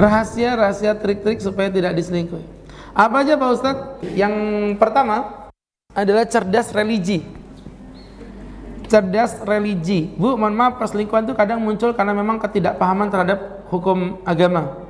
Rahasia trik-trik supaya tidak diselingkuhi. Apa aja Pak Ustadz? Yang pertama adalah cerdas religi. Cerdas religi. Bu, mohon maaf, perselingkuhan itu kadang muncul karena memang ketidakpahaman terhadap hukum agama.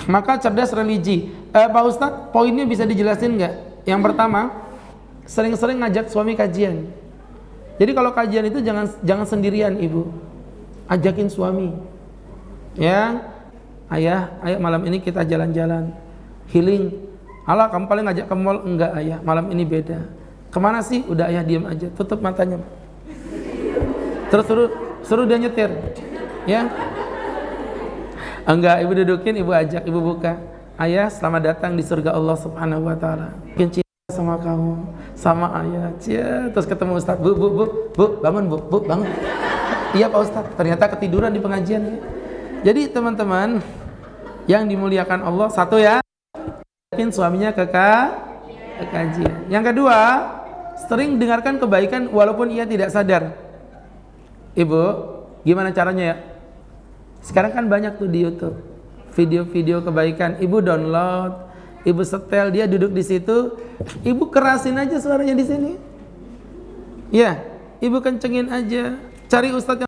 Maka cerdas religi. Pak Ustadz, poinnya bisa dijelasin nggak? Yang pertama, sering-sering ngajak suami kajian. Jadi kalau kajian itu jangan sendirian ibu, ajakin suami. Ya, ayah, ayo malam ini kita jalan-jalan, healing. Alah, kamu paling ngajak ke mall. Enggak ayah, malam ini beda. Kemana sih? Udah ayah diam aja, tutup matanya. Terus suruh dia nyetir. Ya. Enggak, ibu dudukin, ibu ajak, ibu buka. Ayah, selamat datang di surga Allah Subhanahu wa taala. Mungkin cinta sama kamu, sama ayah. Cia, terus ketemu Ustadz, bu, bangun bu, bangun. Iya Pak Ustadz, ternyata ketiduran di pengajian. Jadi teman-teman yang dimuliakan Allah, satu ya, yakin suaminya ke kajian. Yang kedua, sering dengarkan kebaikan walaupun ia tidak sadar. Ibu, gimana caranya ya? Sekarang kan banyak tuh di YouTube video-video kebaikan. Ibu download, ibu setel, dia duduk di situ, ibu kerasin aja suaranya di sini. Ya, ibu kencengin aja. Cari ustadz yang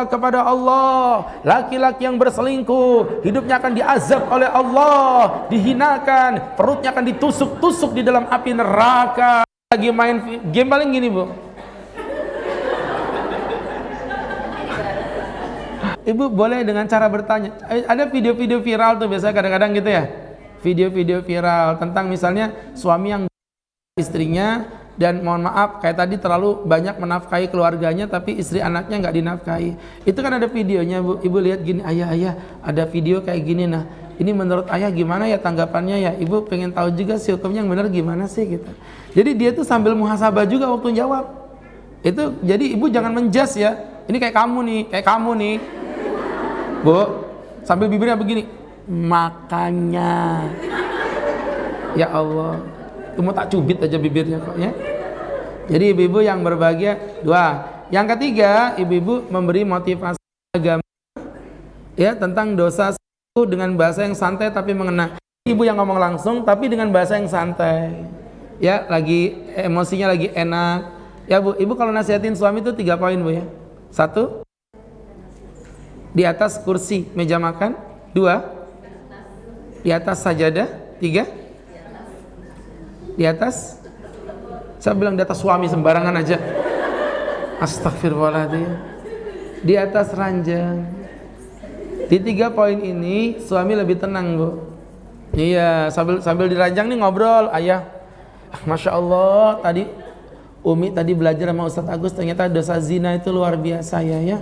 kepada Allah. Laki-laki yang berselingkuh hidupnya akan diazab oleh Allah, dihinakan, perutnya akan ditusuk-tusuk di dalam api neraka. Lagi main game paling gini bu, ibu boleh dengan cara bertanya. Ada video-video viral tuh biasanya kadang-kadang gitu ya, video-video viral tentang misalnya suami yang istrinya, dan mohon maaf kayak tadi terlalu banyak menafkahi keluarganya tapi istri anaknya nggak dinafkahi. Itu kan ada videonya bu, ibu lihat gini, ayah ada video kayak gini, nah ini menurut ayah gimana ya tanggapannya ya, ibu pengen tahu juga sih hukumnya yang benar gimana sih gitu. Jadi dia tuh sambil muhasabah juga waktu jawab itu. Jadi ibu jangan menjas ya, ini kayak kamu nih bu, sambil bibirnya begini, makanya ya Allah, cuma tak cubit aja bibirnya kok ya. Jadi ibu-ibu yang berbahagia, dua. Yang ketiga, ibu-ibu memberi motivasi agama ya tentang dosa dengan bahasa yang santai tapi mengena. Ibu yang ngomong langsung tapi dengan bahasa yang santai. Ya, lagi emosinya lagi enak. Ya bu, ibu kalau nasihatin suami itu 3 poin bu ya. 1, di atas kursi meja makan. 2, di atas sajadah. 3, di atas, saya bilang di atas suami sembarangan aja. Astagfirullahaladzim. Di atas ranjang. Di 3 poin ini suami lebih tenang bu. Iya, sambil di ranjang nih ngobrol, ayah, masya Allah tadi Umi tadi belajar sama Ustadz Agus, ternyata dosa zina itu luar biasa ya.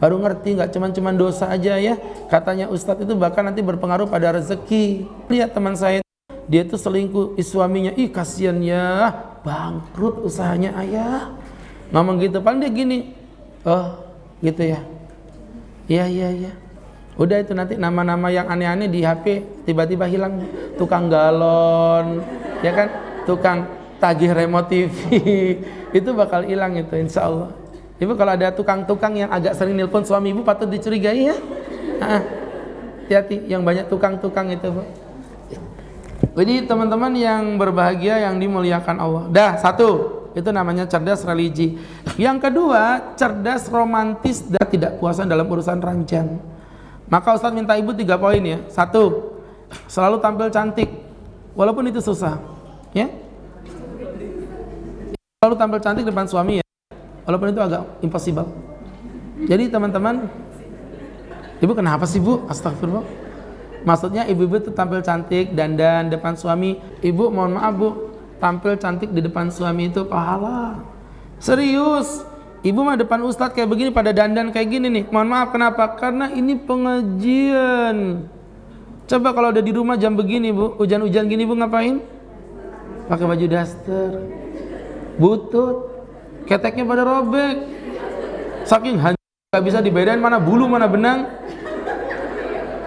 Baru ngerti, nggak cuman dosa aja ya. Katanya Ustadz itu bahkan nanti berpengaruh pada rezeki. Lihat teman saya, dia tuh selingkuh, suaminya, ih kasihan ya, bangkrut usahanya ayah. Ngomong gitu, paling dia gini, oh gitu ya, iya. Udah itu nanti nama-nama yang aneh-aneh di HP tiba-tiba hilang. Tukang galon, ya kan, tukang tagih remote TV, itu bakal hilang itu insya Allah. Ibu kalau ada tukang-tukang yang agak sering nelpon suami ibu patut dicurigai ya. Hati-hati yang banyak tukang-tukang itu bu. Jadi teman-teman yang berbahagia yang dimuliakan Allah. Dah, 1, itu namanya cerdas religi. Yang kedua, cerdas romantis dan tidak puasan dalam urusan ranjang. Maka Ustadz minta ibu 3 poin ya. 1, selalu tampil cantik walaupun itu susah ya. Selalu tampil cantik depan suami ya, walaupun itu agak impossible. Jadi teman-teman, ibu kenapa sih bu? Astagfirullah. Maksudnya ibu-ibu tuh tampil cantik dandan depan suami. Ibu mohon maaf bu, tampil cantik di depan suami itu pahala. Serius. Ibu mah depan ustadz kayak begini pada dandan kayak gini nih. Mohon maaf kenapa? Karena ini pengajian. Coba kalau udah di rumah jam begini bu, hujan-hujan gini bu ngapain? Pakai baju daster, butut, keteknya pada robek. Saking hancur gak bisa dibedain mana bulu mana benang.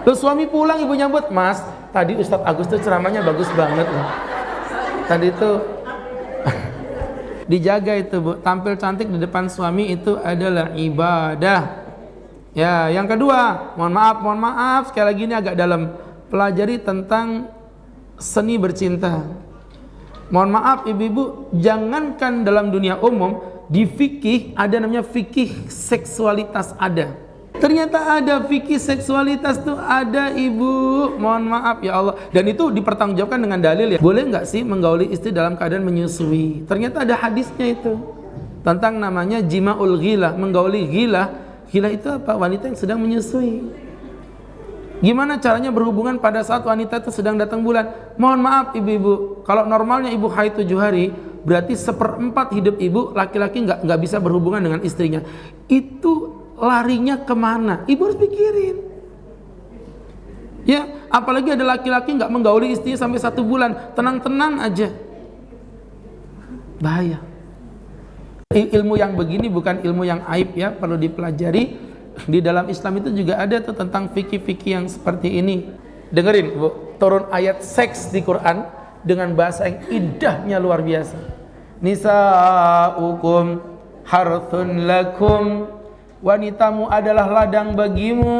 Terus suami pulang ibu nyambut, mas tadi Ustadz Agus tuh ceramahnya bagus banget loh. Tadi tuh dijaga itu bu, tampil cantik di depan suami itu adalah ibadah. Ya, yang kedua, mohon maaf sekali lagi ini agak dalam. Pelajari tentang seni bercinta. Mohon maaf ibu-ibu, jangankan dalam dunia umum, di fikih ada namanya fikih seksualitas ada. Ternyata ada fikih seksualitas tuh ada ibu, mohon maaf ya Allah. Dan itu dipertanggungjawabkan dengan dalil ya. Boleh nggak sih menggauli istri dalam keadaan menyusui? Ternyata ada hadisnya itu tentang namanya jima'ul ghilah, menggauli ghilah. Ghilah itu apa? Wanita yang sedang menyusui. Gimana caranya berhubungan pada saat wanita itu sedang datang bulan? Mohon maaf ibu-ibu, kalau normalnya ibu haid 7 hari, berarti 1/4 hidup ibu laki-laki nggak bisa berhubungan dengan istrinya. Itu larinya kemana? Ibu harus pikirin. Ya, apalagi ada laki-laki nggak menggauli istrinya sampai 1 bulan, tenang-tenang aja. Bahaya. Ilmu yang begini bukan ilmu yang aib ya, perlu dipelajari. Di dalam Islam itu juga ada tuh tentang fikih-fikih yang seperti ini. Dengerin Bu, turun ayat seks di Quran dengan bahasa yang indahnya luar biasa. Nisa'ukum harthun lakum, wanitamu adalah ladang bagimu.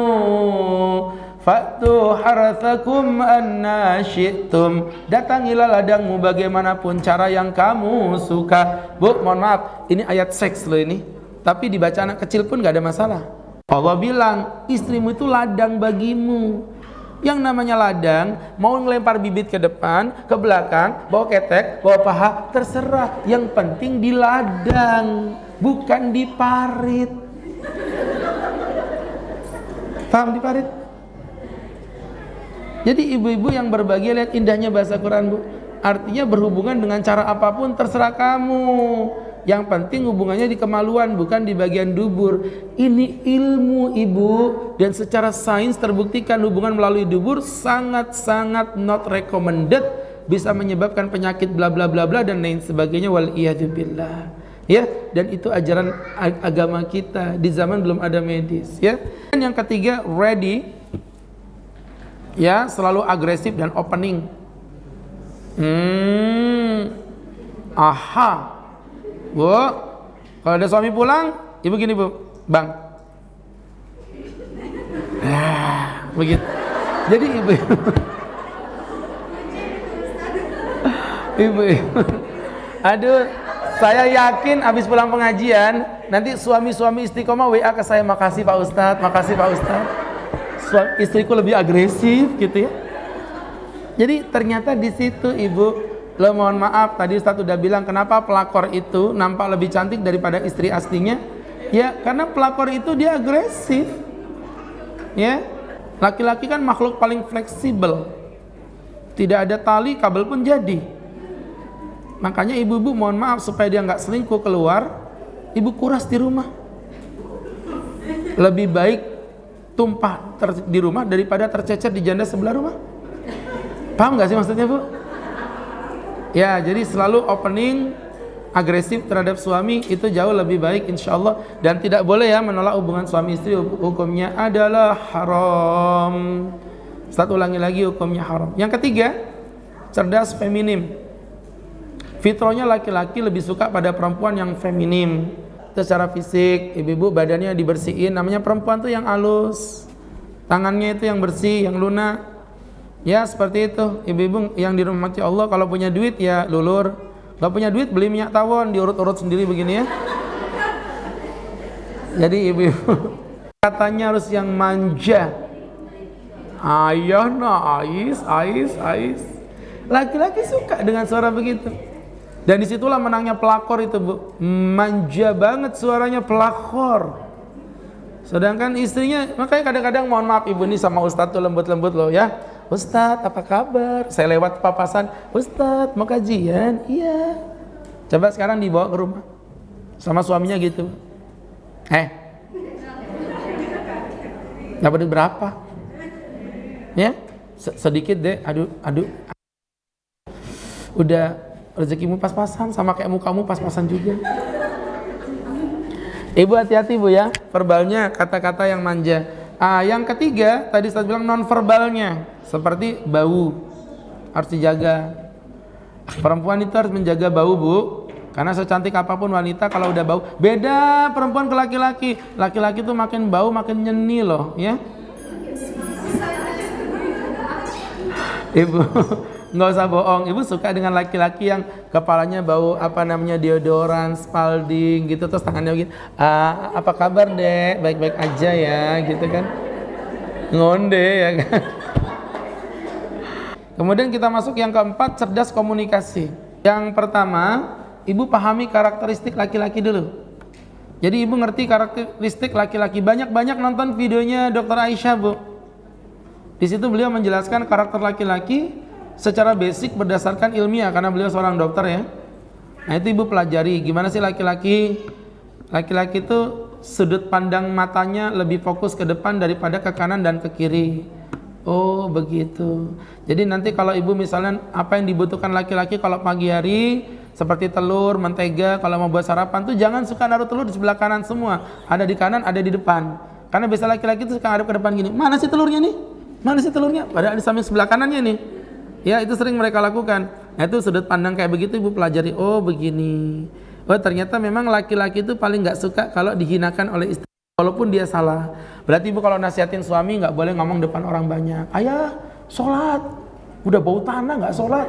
Fa'tu harathakum anna syi'tum, datangilah ladangmu bagaimanapun cara yang kamu suka. Bu, mohon maaf, ini ayat seks loh ini, tapi dibaca anak kecil pun gak ada masalah. Allah bilang, istrimu itu ladang bagimu. Yang namanya ladang, mau ngelempar bibit ke depan, ke belakang, bawa ketek, bawa paha, terserah. Yang penting di ladang, bukan di parit. Paham di parit? Jadi ibu-ibu yang berbahagia, lihat indahnya bahasa Quran Bu. Artinya berhubungan dengan cara apapun terserah kamu. Yang penting hubungannya di kemaluan, bukan di bagian dubur. Ini ilmu ibu, dan secara sains terbuktikan hubungan melalui dubur sangat-sangat not recommended, bisa menyebabkan penyakit bla bla bla bla dan lain sebagainya, wal iyadzubillah. Ya, dan itu ajaran agama kita di zaman belum ada medis ya. Dan yang ketiga, ready. Ya, selalu agresif dan opening. Aha. Bu, kalau ada suami pulang, ibu gini Bu, Bang. Begitu. Jadi ibu, aduh, saya yakin habis pulang pengajian, nanti suami-suami istiqomah WA ke saya, makasih Pak Ustadz, makasih Pak Ustadz. Istriku lebih agresif gitu ya. Jadi ternyata di situ ibu. Lo mohon maaf, tadi Ustadz udah bilang kenapa pelakor itu nampak lebih cantik daripada istri aslinya. Ya, karena pelakor itu dia agresif. Ya, laki-laki kan makhluk paling fleksibel. Tidak ada tali, kabel pun jadi. Makanya ibu-ibu mohon maaf, supaya dia nggak selingkuh keluar, ibu kuras di rumah. Lebih baik tumpah di rumah daripada tercecer di janda sebelah rumah. Paham nggak sih maksudnya Bu? Ya, jadi selalu opening, agresif terhadap suami itu jauh lebih baik insya Allah. Dan tidak boleh ya menolak hubungan suami istri, hukumnya adalah haram. Satu ulangi lagi, hukumnya haram. Yang ketiga, cerdas feminim. Fitrahnya laki-laki lebih suka pada perempuan yang feminim. Secara fisik, ibu-ibu badannya dibersihin, namanya perempuan tuh yang halus. Tangannya itu yang bersih, yang lunak. Ya seperti itu, ibu-ibu yang dirahmati Allah, kalau punya duit ya lulur, gak punya duit beli minyak tawon, diurut-urut sendiri begini ya. Jadi ibu-ibu katanya harus yang manja. Ayah nah ais. Laki-laki suka dengan suara begitu. Dan disitulah menangnya pelakor itu Bu, manja banget suaranya pelakor. Sedangkan istrinya, makanya kadang-kadang mohon maaf ibu ini sama Ustadz tuh lembut-lembut loh ya. Ustadz apa kabar? Saya lewat papasan, Ustadz mau kajian? Iya. Coba sekarang dibawa ke rumah sama suaminya gitu. Dapat berapa? Ya, sedikit deh. Aduh. Udah rezekimu pas-pasan, sama kayak mukamu pas-pasan juga. Ibu hati-hati Bu ya, verbalnya kata-kata yang manja. Yang ketiga, tadi saya bilang non-verbalnya, seperti bau, harus dijaga. Perempuan itu harus menjaga bau Bu, Karena secantik apapun wanita kalau udah bau, beda perempuan ke laki-laki. Laki-laki tuh makin bau makin nyeni loh, ya. Ibu nggak usah bohong, ibu suka dengan laki-laki yang kepalanya bau apa namanya deodoran, Spalding gitu, terus tangannya begini, apa kabar dek, baik-baik aja ya, gitu kan, ngonde ya kan. Kemudian kita masuk yang keempat, cerdas komunikasi. Yang pertama, ibu pahami karakteristik laki-laki dulu. Jadi ibu ngerti karakteristik laki-laki, banyak-banyak nonton videonya Dr. Aisyah, Bu. Di situ beliau menjelaskan karakter laki-laki secara basic berdasarkan ilmiah, karena beliau seorang dokter ya. Nah itu ibu pelajari gimana sih laki-laki. Laki-laki itu sudut pandang matanya lebih fokus ke depan daripada ke kanan dan ke kiri. Oh begitu. Jadi nanti kalau ibu misalnya apa yang dibutuhkan laki-laki kalau pagi hari, seperti telur, mentega, kalau mau buat sarapan tuh jangan suka naruh telur di sebelah kanan semua. Ada di kanan, ada di depan. Karena biasa laki-laki itu suka ngadep ke depan gini, mana sih telurnya nih? Mana sih telurnya? Padahal di samping sebelah kanannya nih. Ya itu sering mereka lakukan. Nah itu sudut pandang kayak begitu ibu pelajari. Oh begini. Oh ternyata memang laki-laki itu paling nggak suka kalau dihinakan oleh istri walaupun dia salah. Berarti ibu kalau nasihatin suami nggak boleh ngomong depan orang banyak. Ayah sholat, udah bau tanah nggak sholat.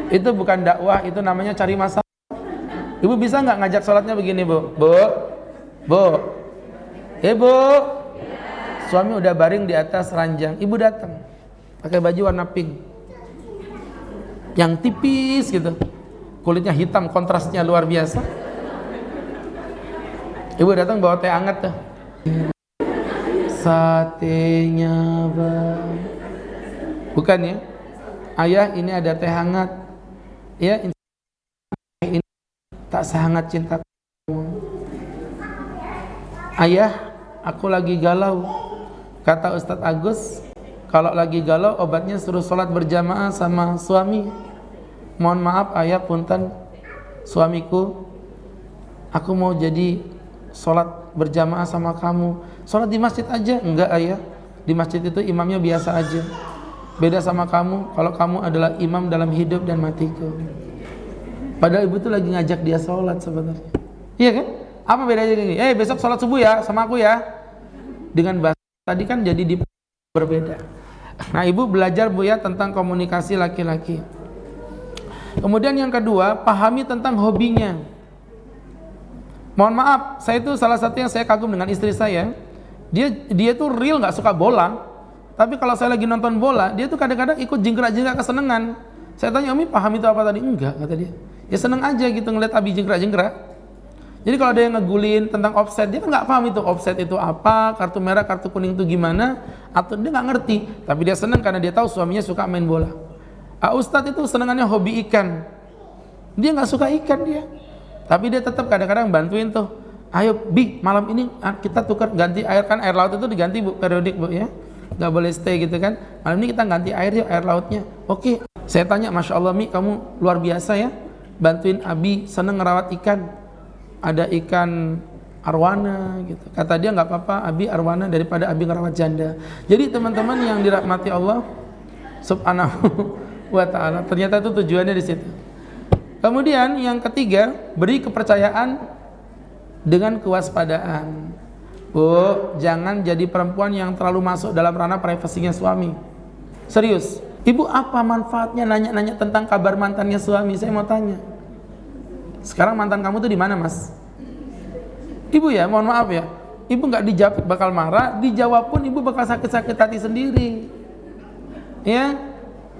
Itu bukan dakwah, itu namanya cari masalah. Ibu bisa nggak ngajak sholatnya begini, Bu? Bu, ibu, suami udah baring di atas ranjang, ibu datang pakai baju warna pink yang tipis gitu, kulitnya hitam, kontrasnya luar biasa. Ibu datang bawa teh hangat tuh, satenya bang, bukan ya, ayah ini ada teh hangat ya, ini tak sehangat cinta kamu. Ayah, aku lagi galau. Kata Ustadz Agus, kalau lagi galau obatnya suruh sholat berjamaah sama suami. Mohon maaf ayah, punten suamiku, aku mau jadi sholat berjamaah sama kamu. Sholat di masjid aja. Enggak ayah, di masjid itu imamnya biasa aja. Beda sama kamu, kalau kamu adalah imam dalam hidup dan matiku. Padahal ibu tuh lagi ngajak dia sholat sebenarnya. Iya kan? Apa bedanya gini? Besok sholat subuh ya sama aku ya. Dengan bahasa tadi kan jadi berbeda. Nah ibu belajar Bu ya tentang komunikasi laki-laki. Kemudian yang kedua, pahami tentang hobinya. Mohon maaf, saya itu salah satu yang saya kagum dengan istri saya. Dia tuh real nggak suka bola. Tapi kalau saya lagi nonton bola, dia tuh kadang-kadang ikut jingkrak-jingkrak kesenengan. Saya tanya, Umi paham itu apa tadi? Enggak, kata dia. Ya seneng aja gitu ngeliat Abi jingkrak-jingkrak. Jadi kalau ada yang ngegulin tentang offset, dia kan nggak paham itu offset itu apa, kartu merah, kartu kuning itu gimana, atau dia nggak ngerti. Tapi dia seneng karena dia tahu suaminya suka main bola. Ustadz itu senengannya hobi ikan. Dia nggak suka ikan dia. Tapi dia tetap kadang-kadang bantuin tuh. Ayo Bi, malam ini kita tukar ganti air, kan air laut itu diganti Bu, periodik Bu ya. Nggak boleh stay gitu kan. Malam ini kita ganti air yuk, air lautnya. Oke. Saya tanya, Masya Allah Mi, kamu luar biasa ya. Bantuin Abi, seneng ngerawat ikan. Ada ikan arwana gitu. Kata dia nggak apa-apa Abi arwana daripada Abi ngerawat janda. Jadi teman-teman yang dirahmati Allah Subhanahu wa ta'ala, ternyata itu tujuannya di situ. Kemudian yang ketiga, beri kepercayaan dengan kewaspadaan. Bu, jangan jadi perempuan yang terlalu masuk dalam ranah privasinya suami. Serius, ibu apa manfaatnya nanya-nanya tentang kabar mantannya suami? Saya mau tanya. Sekarang mantan kamu tuh di mana, Mas? Ibu ya, mohon maaf ya. Ibu nggak dijawab bakal marah, dijawab pun ibu bakal sakit-sakit hati sendiri. Ya.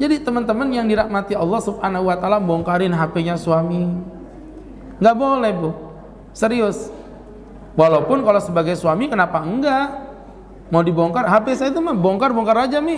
Jadi teman-teman yang dirahmati Allah Subhanahu wa taala, bongkarin HP-nya suami. Nggak boleh, Bu. Serius. Walaupun kalau sebagai suami kenapa enggak? Mau dibongkar, HP saya itu mah bongkar-bongkar aja Mi.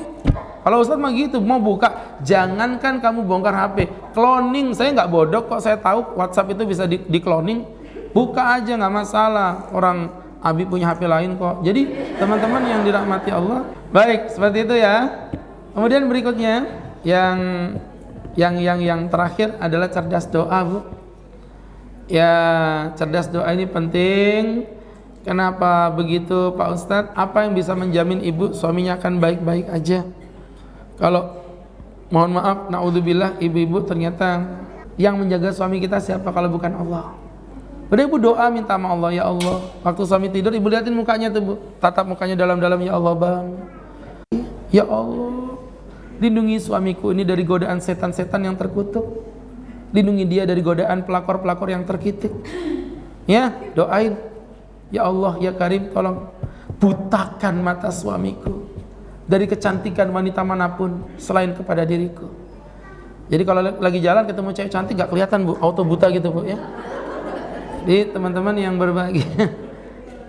Kalau Ustadz mah gitu, mau buka, jangankan kamu bongkar HP, cloning, saya nggak bodoh kok, saya tahu WhatsApp itu bisa di cloning, buka aja nggak masalah. Orang Abi punya HP lain kok. Jadi teman-teman yang dirahmati Allah, baik seperti itu ya. Kemudian berikutnya yang terakhir adalah cerdas doa, Bu. Ya, cerdas doa ini penting. Kenapa begitu Pak Ustadz? Apa yang bisa menjamin ibu suaminya akan baik-baik aja? Kalau mohon maaf, naudzubillah, ibu-ibu ternyata Yang menjaga suami kita siapa kalau bukan Allah? Udah ibu doa minta sama Allah, ya Allah. Waktu suami tidur ibu liatin mukanya tuh bu, tatap mukanya dalam-dalam, ya Allah bang, ya Allah, lindungi suamiku ini dari godaan setan-setan yang terkutuk, lindungi dia dari godaan pelakor-pelakor yang terkitik. Ya doain, ya Allah ya Karim, tolong butakan mata suamiku dari kecantikan wanita manapun selain kepada diriku. Jadi kalau lagi jalan ketemu cewek cantik gak kelihatan bu, auto buta gitu bu ya. Jadi teman-teman yang berbahagia,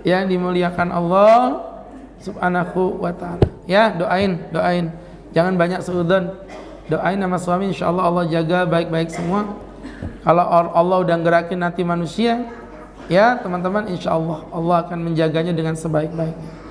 yang dimuliakan Allah subhanahu wa ta'ala, ya doain, jangan banyak seudon, doain sama suami, insya Allah Allah jaga baik-baik semua. Kalau Allah udah gerakin hati manusia, ya teman-teman, insya Allah Allah akan menjaganya dengan sebaik-baiknya.